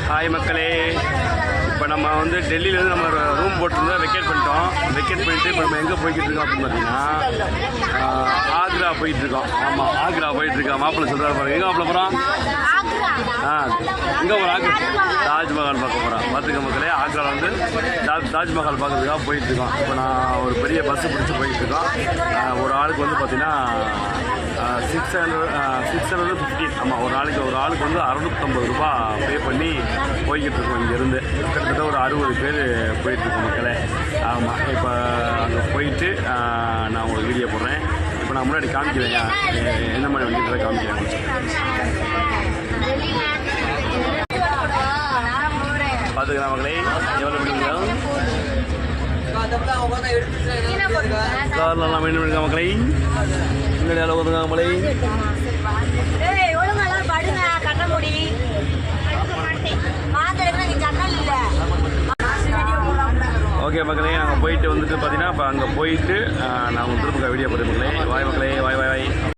Hi மக்களே, இப்போ நம்ம வந்து டெல்லியிலேருந்து நம்ம ரூம் போட்டிருந்தோம், வெக்கேட் பண்ணிட்டோம். வெக்கேட் பண்ணிவிட்டு இப்போ நம்ம எங்கே போய்கிட்டு இருக்கோம் அப்படின்னு பார்த்தீங்கன்னா ஆக்ரா போயிட்டுருக்கோம். ஆமாம், ஆக்ரா போயிட்டுருக்கோம். மாப்பிள்ளை சொல்கிறாரு பாருங்க, எங்கே மாப்பிள்ளை போகிறோம்? இங்கே போகிறோம், ஆக்ரா தாஜ்மஹால் பார்க்க போகிறோம். பார்த்துக்க மக்களே, ஆக்ராவில் வந்து தாஜ்மஹால் பார்க்கறதுக்காக போயிட்டுருக்கோம். இப்போ நான் ஒரு பெரிய பஸ்ஸு பிடிச்சி போயிட்டுருக்கோம். ஒரு ஆளுக்கு வந்து பார்த்தீங்கன்னா 650. ஆமாம், ஒரு ஆளுக்கு வந்து 650 ரூபா பே பண்ணி போய்கிட்டு இருக்கோம். இங்கேருந்து கிட்டத்தட்ட ஒரு 60 பேர் போயிட்டுருக்கோம் மக்களே. ஆமாம், இப்போ அங்கே போயிட்டு நான் உங்களுக்கு வீடியோ போடுறேன். இப்போ நான் முன்னாடி காமிக்கிறேன், என்ன மாதிரி வண்டியில் காமிக்கிறேன். பார்த்துக்கலாம் மக்களே, எவ்வளோ பிடிங்க கார்லாம் மீண்டும் இருக்கா மக்களே. முன்னாடி அளவு வந்துங்க மக்களே. ஓகே மக்களே, நாங்கள் போயிட்டு வந்துட்டு பார்த்தீங்கன்னா இப்போ அங்கே போயிட்டு நான் உங்களுக்கு திரும்ப வீடியோ போடுறேன் மக்களே. வாய் மக்களே, வாய் வாய் வாய்.